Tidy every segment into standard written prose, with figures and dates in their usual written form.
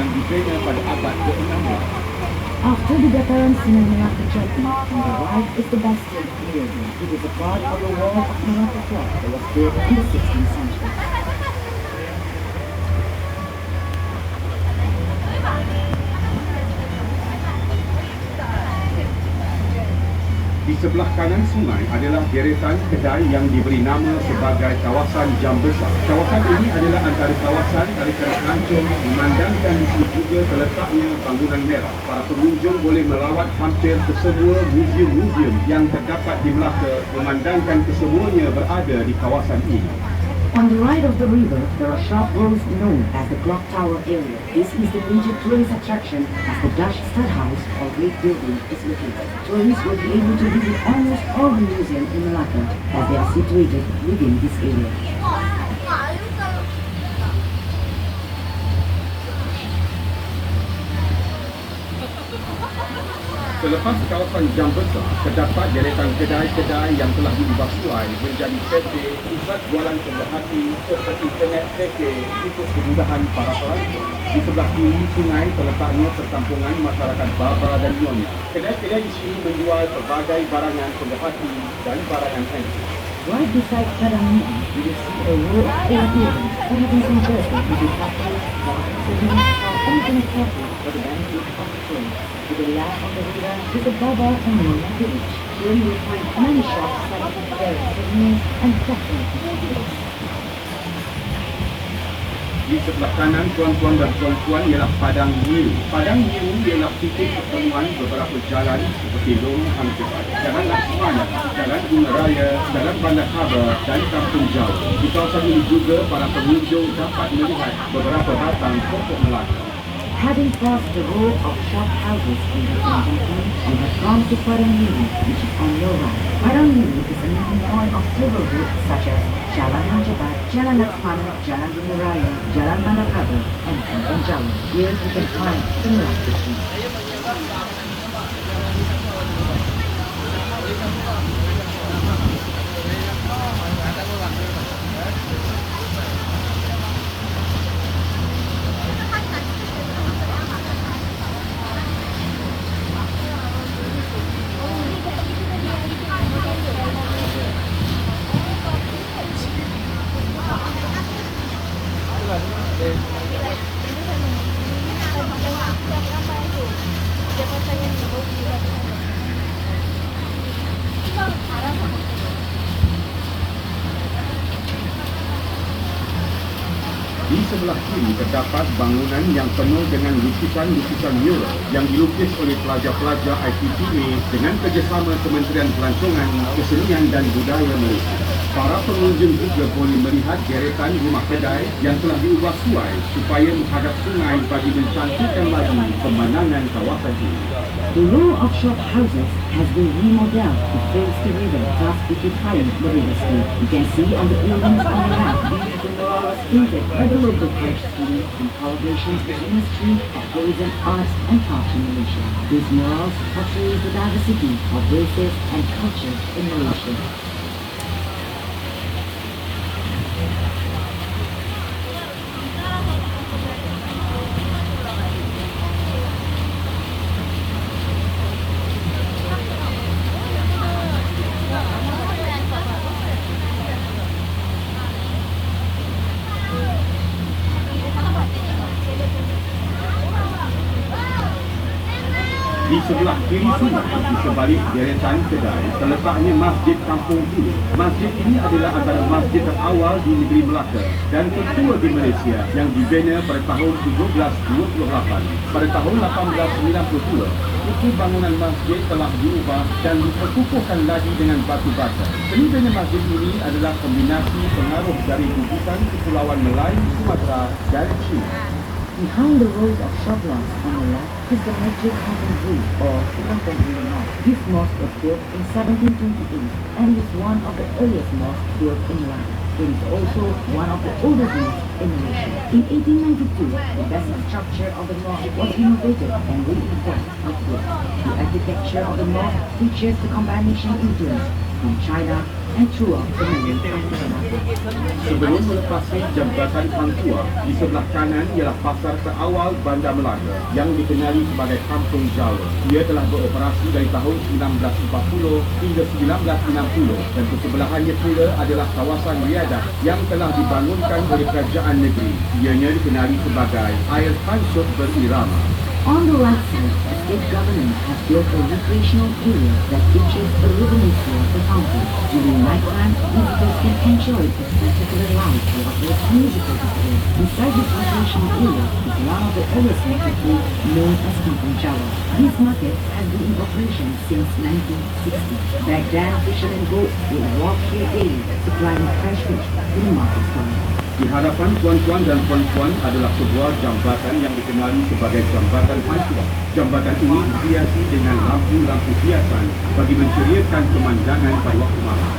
yang dibina pada abad ke-16. After the Dataran Sungai Melaka Jati, on the right is the Bastille Museum. It is a part of the wall of Melaka Fort that was built in the 16th century. Di sebelah kanan sungai adalah deretan kedai yang diberi nama sebagai kawasan Jam Besar. Kawasan ini adalah antara kawasan tarikan pelancong memandangkan di sini juga terletaknya bangunan merah. Para pengunjung boleh melawat hampir ke semua muzium-muzium yang terdapat di Melaka, memandangkan kesemuanya berada di kawasan ini. On the right of the river, there are sharp roads known as the Clock Tower area. This is the major tourist attraction as the Dutch Stadhuis or Great Building is located. Tourists will be able to visit almost all the museums in Melaka as they are situated within this area. Selepas kawasan Jam Besar, terdapat deretan kedai-kedai yang telah diubah suai menjadi kafe, pusat jualan pemerhati serta internet kafe untuk kemudahan para pelancong. Di sebelah kiri sungai terletaknya perkampungan masyarakat Baba dan Nyonya. Kedai-kedai di sini menjual pelbagai barangan pemerhati dan barangan antik. Right beside Padang Midi, you will see a row of 8 buildings, everything from Jersey to the cafes, convenience or internet cafe for the benefit of the tourists. To the left of the river is the Baba and Nyonya village. Here you will find many shops selling various souvenirs and fashion goods. Di sebelah kanan tuan-tuan dan puan-puan ialah Padang Biru. Padang Biru ialah titik pertemuan beberapa jalan seperti Lorong Angkebat, Jalan Laksmana, Jalan Bunga Raya, Jalan Bandar Khabar dan Kampung Jawa. Di kawasan ini juga para pengunjung dapat melihat beberapa batang pokok Melaka. Having crossed the row of shop houses in the junction, you have come to Padang Biru, which is on your right. Padang Biru is a meeting point of several routes such as Jalan Angkebat, Jalan Laksmana, Jalan Bunga Raya, Jalan Bandar Khabar, and Kampung Jawa. Here you can find the Melaka Street. Di sebelah kiri terdapat bangunan yang penuh dengan lukisan-lukisan mural yang dilukis oleh pelajar-pelajar ITPA dengan kerjasama Kementerian Pelancongan, Kesenian dan Budaya Malaysia. Para pengunjung juga boleh melihat deretan rumah kedai yang telah diubah suai supaya menghadap sungai bagi mencantikkan lagi pemandangan kawasan ini. The row of shop houses has been remodeled to face the river, thus beautifying the river street. You can see on the buildings on the right, these are the murals painted by the local French students in collaboration with the Ministry of Tourism, Arts and Culture in Malaysia. These murals portray the diversity of races and cultures in Malaysia. Di sebelah kiri sungai, di sebalik deretan kedai, terletaknya Masjid Kampung Bulu. Masjid ini adalah antara masjid terawal di negeri Melaka dan tertua di Malaysia yang dibina pada tahun 1728. Pada tahun 1892, itu bangunan masjid telah diubah dan diperkukuhkan lagi dengan batu bata. Seni bina masjid ini adalah kombinasi pengaruh dari gugusan Kepulauan Melayu, Sumatera dan China. Behind the rows of shop lots on the left is the Masjid Kampung Bulu or Kampung Bulu Mosque. This mosque was built in 1728 and is one of the earliest mosques built in Melaka. It is also one of the oldest mosques in Malaysia. In 1892, the basic structure of the mosque was renovated and reinforced with wood. The architecture of the mosque features the combination influence from China and throughout the Mediterranean. Sebelum melepasi jambatan Hang Tuah, di sebelah kanan ialah pasar terawal Bandar Melaka yang dikenali sebagai Kampung Jawa. Ia telah beroperasi dari tahun 1940 hingga 1960 dan kesebelahannya pula adalah kawasan Riadah yang telah dibangunkan oleh kerajaan negeri. Ianya dikenali sebagai Air Pansut Berirama. On the right side, the state government has built a recreational area that features a residency of the fountain. During nighttime, visitors can enjoy the spectacular light of the musical display. Inside this recreational area is one of the oldest markets known as Kampung Jawa. This market has been in operation since 1960. Back then, fishermen boats would walk here daily, supplying fresh fish to the market stall. Di hadapan tuan-tuan dan puan-puan adalah sebuah jambatan yang dikenali sebagai Jambatan Hang Tuah. Jambatan ini dihiasi dengan lampu-lampu hiasan bagi menceriakan pemandangan pada waktu malam.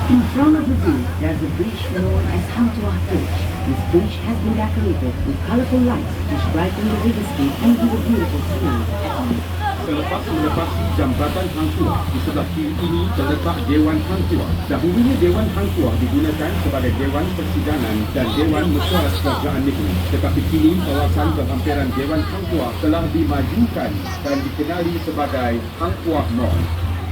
In front of the bridge, there's a bridge known as Hang Tuah Bridge. This bridge has been decorated with colorful lights which brighten the riverscape and give a beautiful scenery at night. Selepas melepasi jambatan Hang Tuah, di sebelah kiri ini terletak Dewan Hang Tuah. Dahulunya Dewan Hang Tuah digunakan sebagai Dewan Persidangan dan Dewan Mesyuarat Kerajaan Negeri. Tetapi kini kawasan berhampiran Dewan Hang Tuah telah dimajukan dan dikenali sebagai Hang Tuah Mall.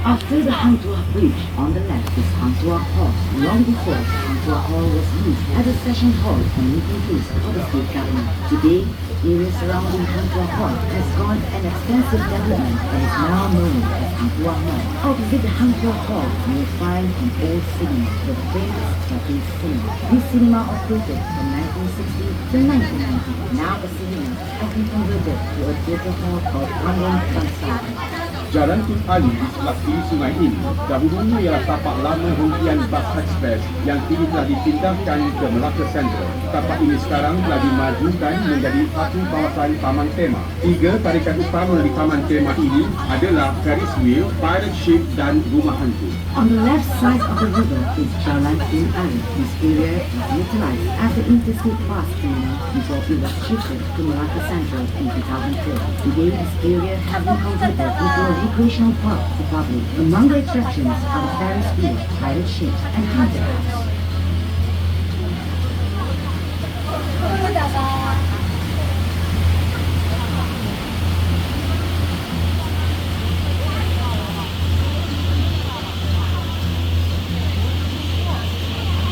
After the Hang Tuah Bridge, on the left is Hang Tuah Hall. Long before, Hang Tuah Hall was used as a session hall and meeting place for the state government. Today, area surrounding Hang Tuah Hall has gone an extensive development and is now known as Hang Tuah Mall. Opposite the Hang Tuah Hall, you will find an old cinema, the famous Japanese cinema. This cinema operated from 1960 to 1990. Now the cinema has been converted to a theatre hall called London Conservatory. Jalan Tun Ali di sebelah kiri sungai ini dahulunya ialah tapak lama hentian bas ekspres yang kini telah dipindahkan ke Melaka Central. Tapak ini sekarang telah dimajukan menjadi satu kawasan taman tema. Tiga tarikan utama di taman tema ini adalah Ferris wheel, pirate ship dan rumah hantu. On the left side of the river is Jalan Tun Ali. This area was utilized as the interstate bus terminal before it was shifted to Melaka Central in 2004. Today, this area has been converted into a recreational park for public. Among the attractions are the Ferris wheel, pirate ships, and haunted house.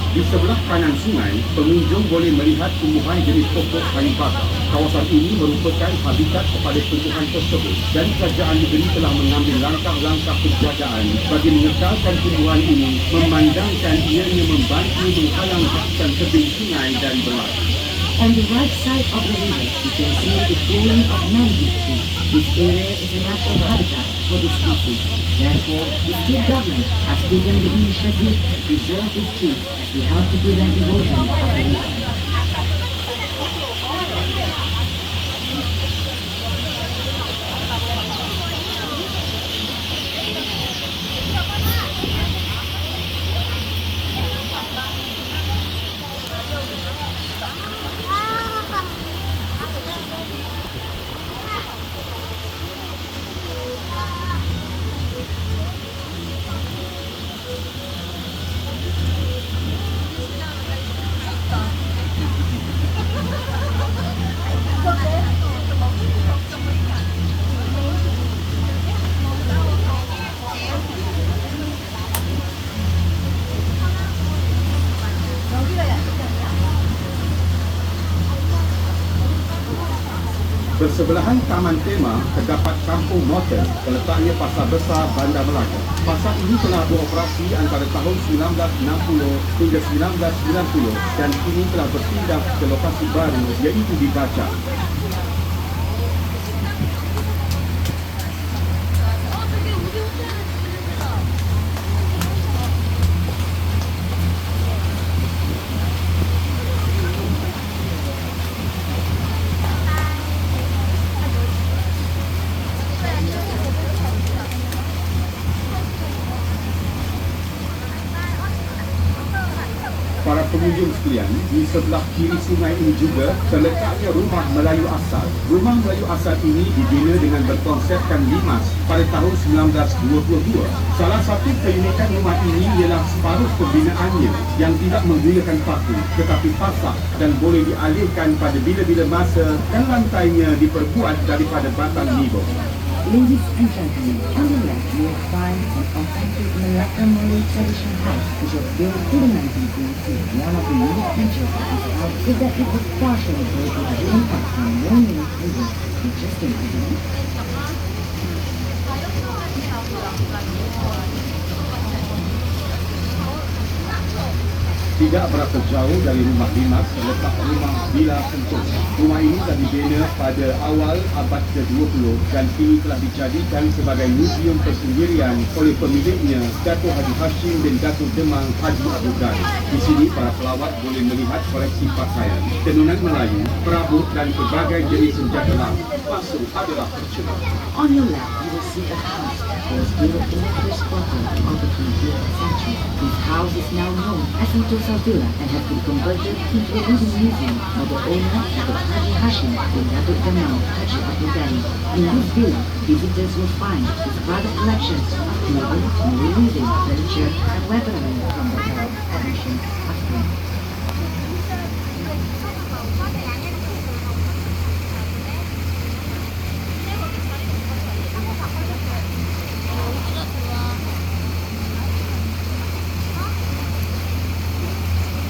Di sebelah kanan sungai, pengunjung boleh melihat tumbuhan jenis pokok kayu bakar. Kawasan ini merupakan habitat kepada tumbuhan tersebut dan kerajaan negeri telah mengambil langkah-langkah penjagaan bagi mengekalkan tumbuhan ini, memandangkan ianya membantu menghalang hasutan tebing sungai dan berlari. On the right side of the river, you can see the flowering of mangrove trees. This area is a natural habitat for the species. Therefore, the state government has taken the initiative to preserve these trees as they help to prevent erosion of the river. Bersebelahan Taman Tema terdapat Kampung Motor, terletaknya Pasar Besar Bandar Melaka. Pasar ini telah beroperasi antara tahun 1960 hingga 1990 dan kini telah berpindah ke lokasi baru iaitu di Bacang. Para pengunjung pengunjung sekalian, di sebelah kiri sungai ini juga terletaknya Rumah Melayu Asal. Rumah Melayu Asal ini dibina dengan berkonsepkan limas pada tahun 1922. Salah satu keunikan rumah ini ialah separuh pembinaannya yang tidak menggunakan paku tetapi pasak dan boleh dialihkan pada bila-bila masa dan lantainya diperbuat daripada batang nibong. Ladies and gentlemen, on the left you will find an authentic Malacca Malay traditional house which was built in the 19th century. One of the unique features of this house is that it was partially built with wooden parts and no new buildings. Interesting, isn't it? Tidak berapa jauh dari rumah limas terletak rumah Bila Sentosa. Rumah ini telah dibina pada awal abad ke-20 dan kini telah dijadikan sebagai muzium persendirian oleh pemiliknya, Dato' Haji Hashim bin Dato' Demang Haji Abu Ghani. Di sini para pelawat boleh melihat koleksi pakaian, tenunan Melayu, perabot dan pelbagai jenis senjata lama. Masuk adalah percuma. On your left, you will see a house that was built in the first quarter of the 20th century. This house is now known as Sentosa Villa and has been converted into a living museum by the owner, Dato' Haji Hashim bin Dato' Demang Haji Abu Ghani. In this villa, visitors will find his private collections of clothing, Malay weaving, furniture, and weaponry from the Arab Commission factory.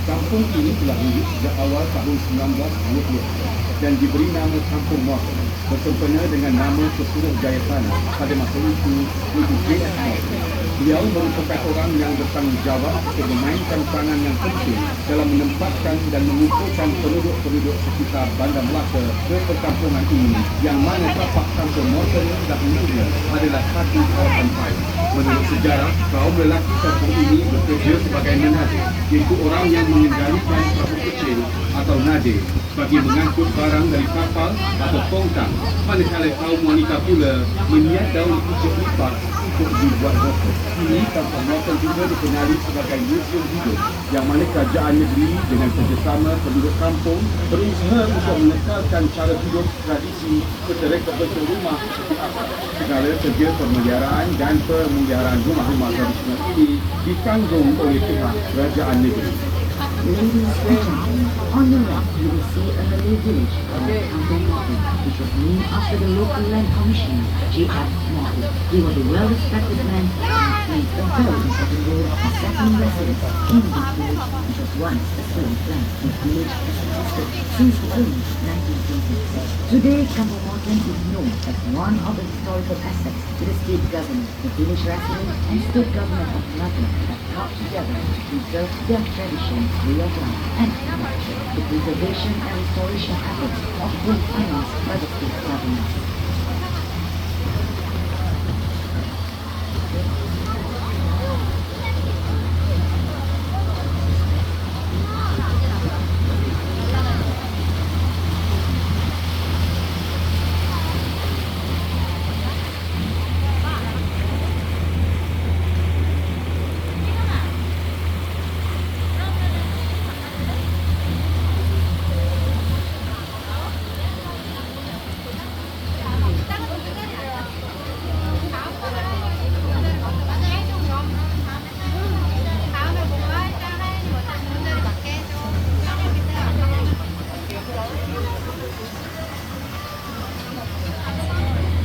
Kampung ini telah hidup sejak awal tahun 1920 dan diberi nama Kampung Morton bersempena dengan nama Pesuruh Jayatana pada masa itu, iaitu J.F. Morton. Beliau merupakan orang yang bertanggungjawab untuk memainkan peranan yang penting dalam menempatkan dan mengumpulkan penduduk-penduduk sekitar Bandar Melaka ke perkampungan ini, yang mana tapak Kampung Morton dahulunya adalah satu kawasan payung. Menurut sejarah, kaum lelaki kampung ini bekerja sebagai menadir, iaitu orang yang mengendalikan perahu kecil atau nadir bagi mengangkut barang dari kapal atau tongkang, manakala kaum wanita pula meniat daun pucuk lipat untuk dibuat botol. Kini Kampung Morton juga dikenali sebagai museum hidup, yang mana kerajaan negeri dengan kerjasama penduduk kampung berusaha untuk mengekalkan cara hidup tradisi setereka bentuk rumah seperti asal. Segala kerja pemeliharaan dan pemeliharaan rumah-rumah tradisional ini ditanggung oleh pihak kerajaan negeri. Ladies and gentlemen, on your left you will see a Malay village called Kampung Morton, which was named after the local land commissioner, J.F. Morton. He was a well-respected man and played a very important role in settling residents in this village, which was once a slave land. The village has existed since the early 1920s. Today, Kampung Morton is known as one of the historical assets to the state government. The village residents and state government of Malacca have come together to preserve their tradition, way of life, and culture. The preservation and restoration efforts of both financed by the state government.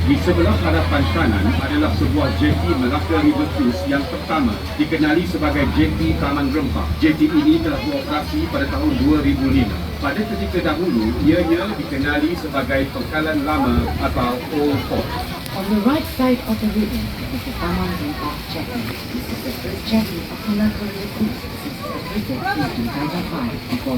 Di sebelah hadapan kanan adalah sebuah jeti Malacca River Cruise yang pertama, dikenali sebagai jeti Taman Rempah. Jeti ini telah beroperasi pada tahun 2005. Pada ketika dahulu, ianya dikenali sebagai Pangkalan Lama atau Old Port. On the right side of the river is the Taman Rempah Jetty. This is the first jetty of Malacca River Cruise since it was built in 2005 before